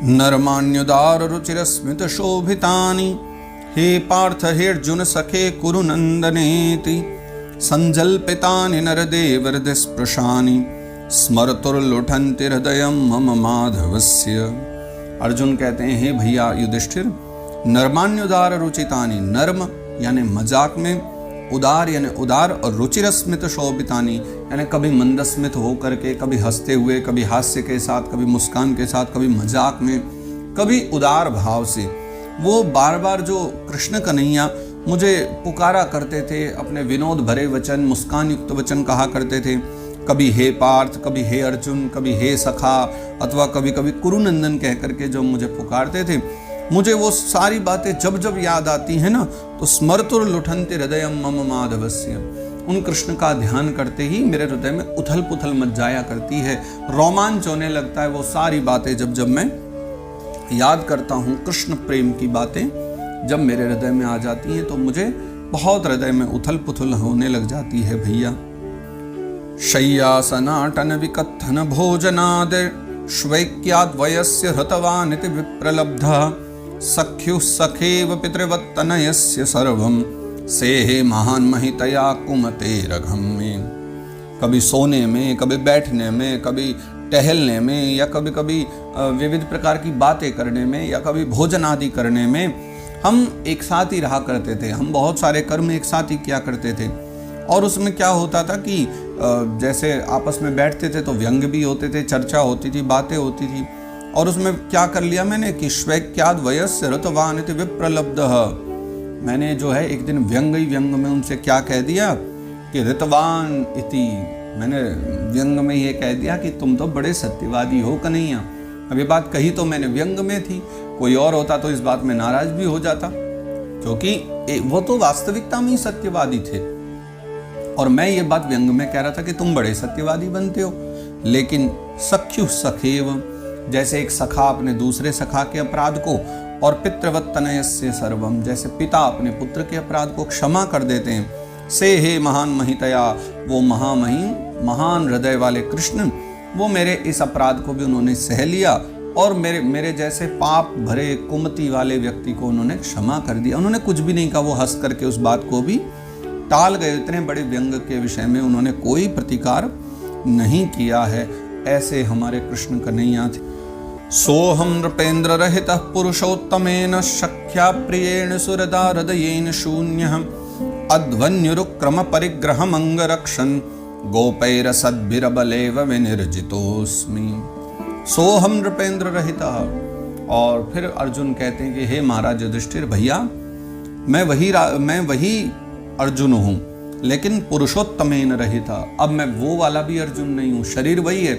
नरमान्युदार रुचिरस्मित शोभितानि हे पार्थ हे अर्जुन सखे कुरु नंदनेति संजल्पितानि नरदेव हृदय स्पृशानि स्मरतुर्लुठन्ति हृदयं मम माधवस्य। अर्जुन कहते हैं हे भैया युधिष्ठिर, नरमान्युदार रुचितानि, नर्म यानी मजाक में, उदार यानी उदार, और रुचिरस्मित शोभितानि यानी कभी मंदस्मित होकर के, कभी हंसते हुए, कभी हास्य के साथ, कभी मुस्कान के साथ, कभी मजाक में, कभी उदार भाव से वो बार बार जो कृष्ण कन्हैया मुझे पुकारा करते थे, अपने विनोद भरे वचन, मुस्कान युक्त वचन कहा करते थे, कभी हे पार्थ, कभी हे अर्जुन, कभी हे सखा, अथवा कभी कभी कुरुनंदन कह करके जो मुझे पुकारते थे, मुझे वो सारी बातें जब जब याद आती है ना, तो स्मरतुर्लुठन्ति हृदयं मम माधवस्य, उन कृष्ण का ध्यान करते ही मेरे हृदय में उथल पुथल मच जाया करती है, रोमांच होने लगता है। वो सारी बातें जब जब मैं याद करता हूँ, कृष्ण प्रेम की बातें जब मेरे हृदय में आ जाती हैं, तो मुझे बहुत हृदय में उथल पुथल होने लग जाती है भैया। शय्यासनाटन विकथन भोजनादि श्वैक्याद्वयस्य हृतवानिति विप्रलब्धः सख्युः सखेव पितृवत्तनयस्य सर्वं सेहे महान महितया कुमते रघम में। कभी सोने में, कभी बैठने में, कभी टहलने में, या कभी कभी विविध प्रकार की बातें करने में, या कभी भोजन आदि करने में हम एक साथ ही रहा करते थे। हम बहुत सारे कर्म एक साथ ही किया करते थे, और उसमें क्या होता था कि जैसे आपस में बैठते थे तो व्यंग भी होते थे, चर्चा होती थी, बातें होती थी, और उसमें क्या कर लिया मैंने कि श्वैक्याद वयस्य ऋतवान इति विप्रलब्धः, मैंने जो है एक दिन व्यंग ही व्यंग में उनसे क्या कह दिया कि ऋतवान इति, मैंने व्यंग में ये कह दिया कि तुम तो बड़े सत्यवादी हो कन्हैया। अब ये बात कही तो मैंने व्यंग में थी, कोई और होता तो इस बात में नाराज भी हो जाता, क्योंकि वो तो वास्तविकता में ही सत्यवादी थे, और मैं ये बात व्यंग में कह रहा था कि तुम बड़े सत्यवादी बनते हो। लेकिन सख्यु सखेव, जैसे एक सखा अपने दूसरे सखा के अपराध को, और पितृवत्तनयस्य सर्वम, जैसे पिता अपने पुत्र के अपराध को क्षमा कर देते हैं, से हे महान महितया, वो महामहिम महान हृदय वाले कृष्ण, वो मेरे इस अपराध को भी उन्होंने सह लिया, और मेरे जैसे पाप भरे कुमति वाले व्यक्ति को उन्होंने क्षमा कर दिया। उन्होंने कुछ भी नहीं कहा, वो हंस करके उस बात को भी टाल गए। इतने बड़े व्यंग के विषय में उन्होंने कोई प्रतिकार नहीं किया है। ऐसे हमारे कृष्ण कन्हैया थे। सोहम नृपेन्द्र रहितः पुरुषोत्तमेन शक्या प्रियेण सुरदा हृदयेन शून्यः अध्वन्युरुक्रम परिग्रहम् अंगरक्षन् गोपैरसद्भिरबलेव विनिर्जितोऽस्मि। सोहम नृपेन्द्र रहितः। और फिर अर्जुन कहते हैं कि हे महाराज युधिष्ठिर भैया, मैं वही अर्जुन हूँ, लेकिन पुरुषोत्तमेन रहिता। अब मैं वो वाला भी अर्जुन नहीं हूँ, शरीर वही है,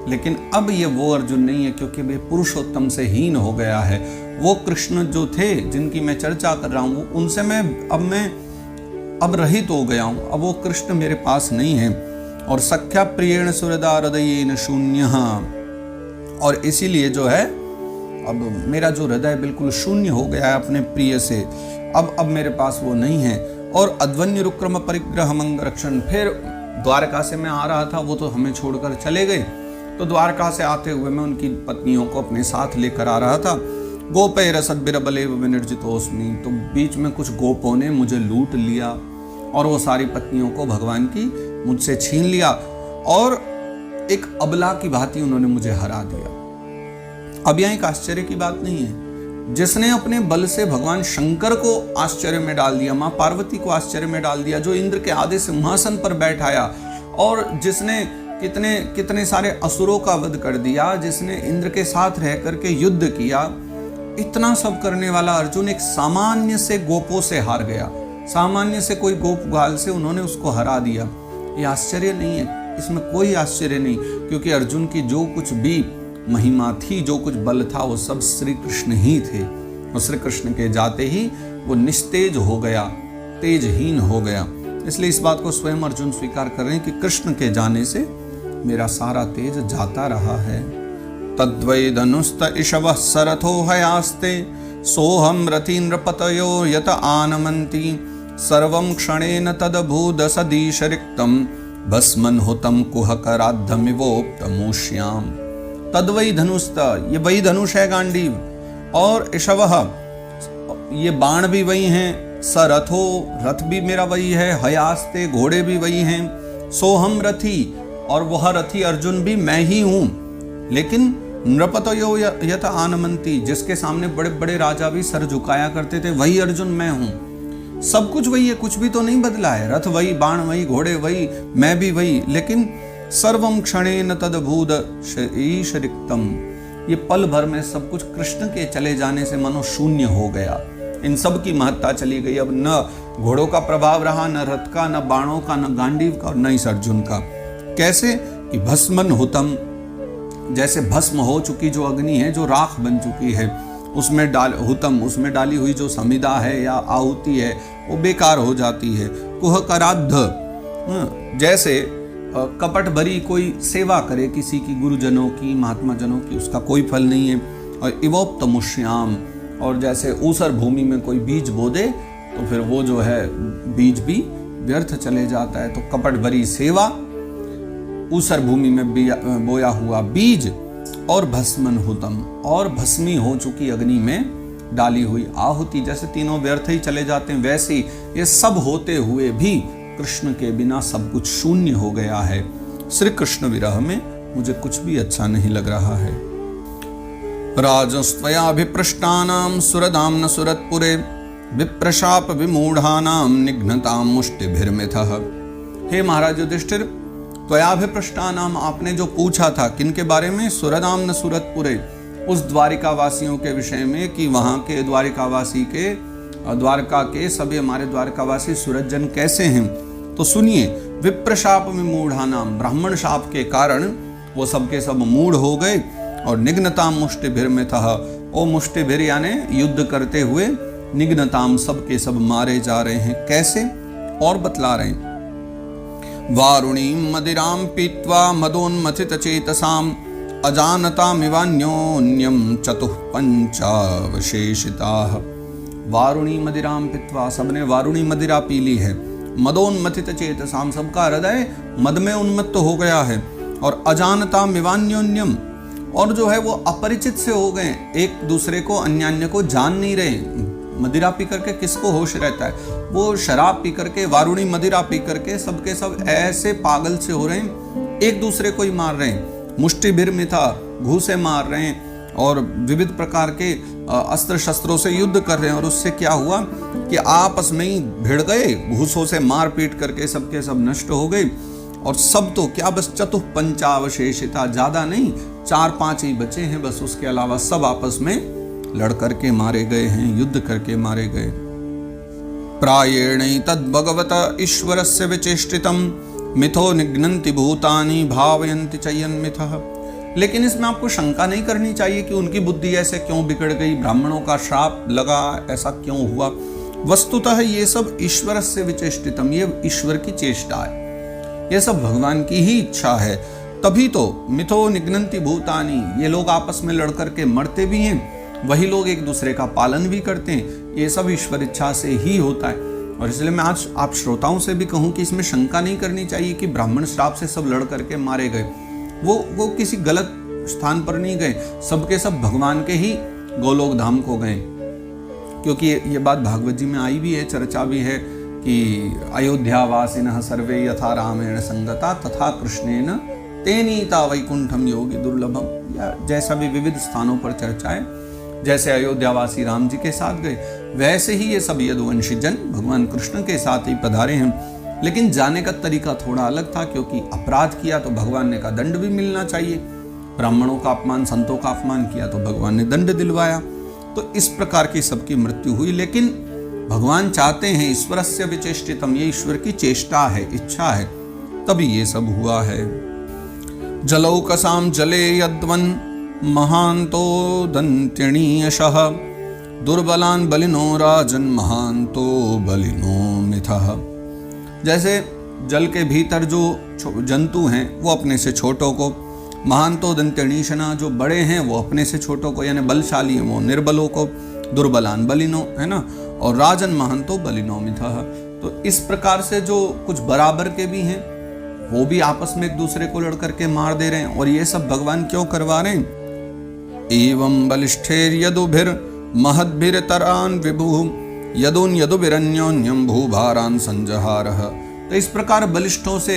लेकिन अब ये वो अर्जुन नहीं है, क्योंकि वे पुरुषोत्तम से हीन हो गया है। वो कृष्ण जो थे जिनकी मैं चर्चा कर रहा हूँ, उनसे मैं अब रहित हो गया हूँ। अब वो कृष्ण मेरे पास नहीं है। और सख्या प्रियेण सुहृदा हृदयेन शून्यः, और इसीलिए जो है अब मेरा जो हृदय बिल्कुल शून्य हो गया है अपने प्रिय से, अब मेरे पास वो नहीं है। और अध्वन्युरुक्रम परिग्रहम् अंगरक्षन्, फिर द्वारका से मैं आ रहा था, वो तो हमें छोड़कर चले गए, तो द्वारका से आते हुए मैं उनकी पत्नियों को अपने साथ लेकर आ रहा था। गोपैरसद्भिरबलेव विनिर्जितोऽस्मि, तो बीच में कुछ गोपों ने मुझे लूट लिया, और वो सारी पत्नियों को भगवान की मुझसे छीन लिया, और एक अबला की भांति उन्होंने मुझे हरा दिया। अब यहाँ एक आश्चर्य की बात नहीं है, जिसने अपने बल से भगवान शंकर को आश्चर्य में डाल दिया, माँ पार्वती को आश्चर्य में डाल दिया, जो इंद्र के आधे सिंहासन पर बैठाया, और जिसने कितने कितने सारे असुरों का वध कर दिया, जिसने इंद्र के साथ रह करके युद्ध किया, इतना सब करने वाला अर्जुन एक सामान्य से गोपों से हार गया। सामान्य से कोई गोप गाल से उन्होंने उसको हरा दिया। ये आश्चर्य नहीं है, इसमें कोई आश्चर्य नहीं, क्योंकि अर्जुन की जो कुछ भी महिमा थी, जो कुछ बल था, वो सब श्री कृष्ण ही थे। और श्री कृष्ण के जाते ही वो निस्तेज हो गया, तेजहीन हो गया। इसलिए इस बात को स्वयं अर्जुन स्वीकार कर रहे हैं कि कृष्ण के जाने से मेरा सारा तेज जाता रहा है। तद्वै धनुस्त इषवः सरथो हयास्ते सोहम रतीन्द्रपतयो यत आनमन्ति सर्वं क्षणेन तदभूद सदीश रिक्तम् भस्मन् हुतं कुहकराद्धमिवोक्तमूष्याम्। तद्वई धनुस्त, ये वही धनुष है गांडीव, और ऋषवः, ये बाण भी वही हैं, सरथो, रथ भी मेरा वही है, हयास्ते, घोड़े भी वही हैं, सोहम रथी, और वह रथी अर्जुन भी मैं ही हूं। लेकिन नृपतयो यत आनमंती, जिसके सामने बड़े बड़े राजा भी सर झुकाया करते थे, वही अर्जुन मैं हूं। सब कुछ वही है, कुछ भी तो नहीं बदला है, रथ वही, बाण वही, घोड़े वही, मैं भी वही, लेकिन सर्वम क्षणेन तदभूत ईशरिक्तम, ये पल भर में सब कुछ कृष्ण के चले जाने से मनो शून्य हो गया। इन सब की महत्ता चली गई। अब न घोड़ों का प्रभाव रहा, न रथ का, न बाणों का, न गांडीव का, और न इस अर्जुन का। कैसे कि भस्मन हुतम, जैसे भस्म हो चुकी जो अग्नि है, जो राख बन चुकी है, उसमें हुतम, उसमें डाली हुई जो समिधा है या आहुति है वो बेकार हो जाती है। कुह कराद्ध, जैसे कपट भरी कोई सेवा करे किसी की, गुरुजनों की, महात्मा जनों की, उसका कोई फल नहीं है। और इवोप्तमुष्याम, और जैसे ऊसर भूमि में कोई बीज बो दे तो फिर वो जो है बीज भी व्यर्थ चले जाता है। तो कपट भरी सेवा, ऊसर भूमि में बोया हुआ बीज, और भस्मन हुतम, और भस्मी हो चुकी अग्नि में डाली हुई आहुति, जैसे तीनों व्यर्थ ही चले जाते हैं, वैसे ही ये सब होते हुए भी कृष्ण के बिना सब कुछ शून्य हो गया है। श्री कृष्ण विरह में मुझे कुछ भी अच्छा नहीं लग रहा है। राजस्त्वयाभिपृष्टानां सुरदाम्न सुरत्पुरे विप्रशाप विमूढ़ानां निघ्नतां मुष्टिभिर्मिथः। हे महाराज युधिष्ठिर, त्वयाभिपृष्टानाम, आपने जो पूछा था किनके बारे में, सुरदाम्न सुरतपुरे, उस द्वारिका वासियों के विषय में कि वहां के द्वारिकावासी के, द्वारका के सभी हमारे द्वारकावासी सूरजन कैसे हैं। तो सुनिए, विप्रशाप में मूढ़ानाम, ब्राह्मण शाप के कारण वो सब के सब मूढ़ हो गए, और निघ्नताम मुष्टिभिर में था, ओ मुष्टिभिर यानी युद्ध करते हुए, निघ्नताम सब के सब मारे जा रहे हैं। कैसे, और बतला रहे हैं। वारुणीं मदिरां पीत्वा मदोन्मथित चेतसाम अजानतामिवान्योन्यं चतुः पंचावशेषिताः। वारुणी मदिरां पीत्वा, सबने वारुणी मदिरा पी ली है। मदोन्मथित चेतसाम, सबका हृदय मद में उन्मत्त हो गया है। और अजानतामिवान्योन्यम, और जो है वो अपरिचित से हो गए, एक दूसरे को, अन्यान्य को जान नहीं रहे। मदिरा पी करके किसको होश रहता है, वो शराब पी करके, वारुणी मदिरा पी करके सबके सब ऐसे पागल से हो रहे हैं, एक दूसरे को ही मार रहे हैं। मुष्टिभिर मिथा, घूसे मार रहे हैं, और विविध प्रकार के अस्त्र शस्त्रों से युद्ध कर रहे हैं। और उससे क्या हुआ कि आपस में ही भिड़ गए, घूसों से मार पीट करके सबके सब नष्ट हो गए। और सब तो क्या, बस चतुः पंचावशेषिता, ज्यादा नहीं, 4-5 ही बचे हैं बस, उसके अलावा सब आपस में लड़ करके मारे गए हैं, युद्ध करके मारे गए। प्रायेण तद्भगवत ईश्वरस्य विचेष्टितम मिथो निघ्नन्ति भूतानि भावयन्ति चयन्मिथः। लेकिन इसमें आपको शंका नहीं करनी चाहिए कि उनकी बुद्धि ऐसे क्यों बिगड़ गई, ब्राह्मणों का श्राप लगा, ऐसा क्यों हुआ। वस्तुतः ये सब ईश्वरस्य विचेष्टितम, ये ईश्वर की चेष्टा है, ये सब भगवान की ही इच्छा है। तभी तो मिथो निघ्नन्ति भूतानि, ये लोग आपस में लड़ करके मरते भी हैं, वही लोग एक दूसरे का पालन भी करते हैं। ये सब ईश्वर इच्छा से ही होता है। और इसलिए मैं आज आप श्रोताओं से भी कहूं कि इसमें शंका नहीं करनी चाहिए कि ब्राह्मण श्राप से सब लड़ करके मारे गए। वो किसी गलत स्थान पर नहीं गए, सबके सब भगवान के ही गोलोक धाम को गए। क्योंकि ये बात भागवत जी में आई भी है, चर्चा भी है कि अयोध्यावासिनः सर्वे यथा रामेण संगता तथा कृष्णेन तेनीता वैकुंठम योगी दुर्लभम, या जैसा भी विविध स्थानों पर चर्चा है। जैसे अयोध्यावासी राम जी के साथ गए, वैसे ही ये सब यदुवंशी जन भगवान कृष्ण के साथ ही पधारे हैं। लेकिन जाने का तरीका थोड़ा अलग था, क्योंकि अपराध किया तो भगवान ने का दंड भी मिलना चाहिए, ब्राह्मणों का अपमान, संतों का अपमान किया तो भगवान ने दंड दिलवाया। तो इस प्रकार की सबकी मृत्यु हुई। लेकिन भगवान चाहते हैं, ईश्वरस्य विचेष्टितम, ये ईश्वर की चेष्टा है, इच्छा है, तभी ये सब हुआ है। जलौकसाम जले यद्वन महांतो दंत्यणीयशः दुर्बलान बलिनो राजन महांतो बलिनो मिथः। जैसे जल के भीतर जो जंतु हैं वो अपने से छोटों को, महांतो दंत्यणीशना, जो बड़े हैं वो अपने से छोटों को, यानी बलशाली हैं वो निर्बलों को, दुर्बलान बलिनो, है ना, और राजन महांतो बलिनो मिथः। तो इस प्रकार से जो कुछ बराबर के भी हैं, वो भी आपस में एक दूसरे को लड़ करके मार दे रहे हैं। और ये सब भगवान क्यों करवा रहे हैं? एवं बलिष्ठेर यदुभिर महद्भिरतरान विभु यदुन यदुभिरन्योन्यम भूभारान संजहारः। तो इस प्रकार बलिष्ठों से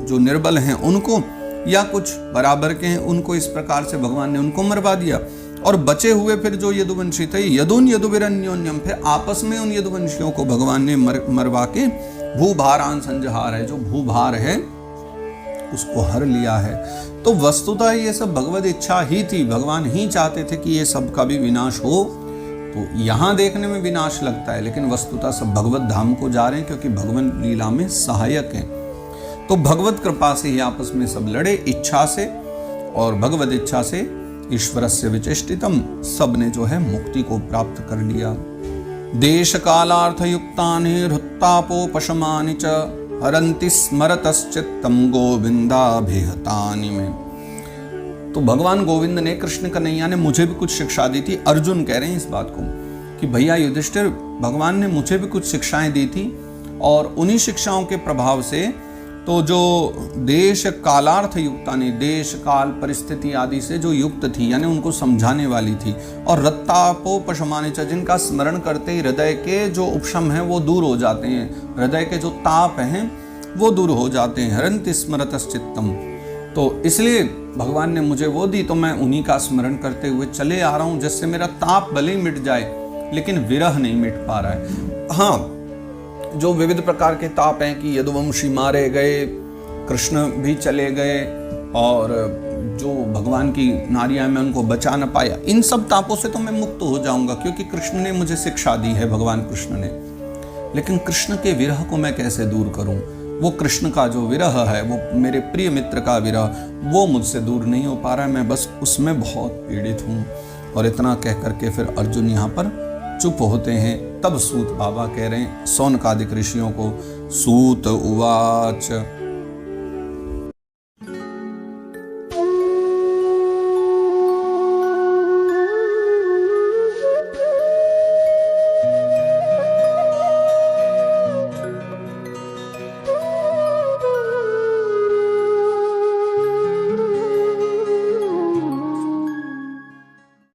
जो निर्बल हैं उनको, या कुछ बराबर के हैं उनको, इस प्रकार से भगवान ने उनको मरवा दिया। और बचे हुए फिर जो यदुवंशी थे, यदुन यदुभिरन्योन्यम, फिर आपस में उन यदुवंशियों को भगवान ने मरवा के भूभारान संजहार है, जो भूभार है उसको हर लिया है। तो वस्तुतः ये सब भगवत इच्छा ही थी, भगवान ही चाहते थे कि ये सब का भी विनाश हो। तो यहाँ देखने में विनाश लगता है, लेकिन वस्तुतः सब भगवत धाम को जा रहे हैं, क्योंकि भगवान लीला में सहायक हैं। तो भगवत कृपा से ही आपस में सब लड़े, इच्छा से, और भगवत इच्छा से ईश्वरस्य विचेष्टितम, सब ने जो है मुक्ति को प्राप्त कर लिया। देश कालार्थ युक्तानि हृत्तापोपशमानि च हरन्ति स्मरतश्चित्तम गोविंदाभिहतानि में। तो भगवान गोविंद ने, कृष्ण कन्हैया ने मुझे भी कुछ शिक्षा दी थी। अर्जुन कह रहे हैं इस बात को कि भैया युधिष्ठिर, भगवान ने मुझे भी कुछ शिक्षाएं दी थी, और उन्हीं शिक्षाओं के प्रभाव से तो जो देश कालार्थ युक्तानि, देश काल परिस्थिति आदि से जो युक्त थी, यानी उनको समझाने वाली थी, और रत्तापोपशमानि च, जिनका स्मरण करते ही हृदय के जो उपशम है वो दूर हो जाते हैं, हृदय के जो ताप हैं वो दूर हो जाते हैं। हरन्ति स्मरतश्चित्तम, तो इसलिए भगवान ने मुझे वो दी, तो मैं उन्हीं का स्मरण करते हुए चले आ रहा हूँ, जिससे मेरा ताप भले ही मिट जाए, लेकिन विरह नहीं मिट पा रहा है। हाँ, जो विविध प्रकार के ताप हैं कि यदुवंशी मारे गए, कृष्ण भी चले गए, और जो भगवान की नारियां मैं उनको बचा न पाया, इन सब तापों से तो मैं मुक्त हो जाऊंगा, क्योंकि कृष्ण ने मुझे शिक्षा दी है, भगवान कृष्ण ने। लेकिन कृष्ण के विरह को मैं कैसे दूर करूं? वो कृष्ण का जो विरह है, वो मेरे प्रिय मित्र का विरह, वो मुझसे दूर नहीं हो पा रहा है, मैं बस उसमें बहुत पीड़ित हूँ। और इतना कह करके फिर अर्जुन यहाँ पर चुप होते हैं। तब सूत बाबा कह रहे हैं सौनकादिक ऋषियों को, सूत उवाच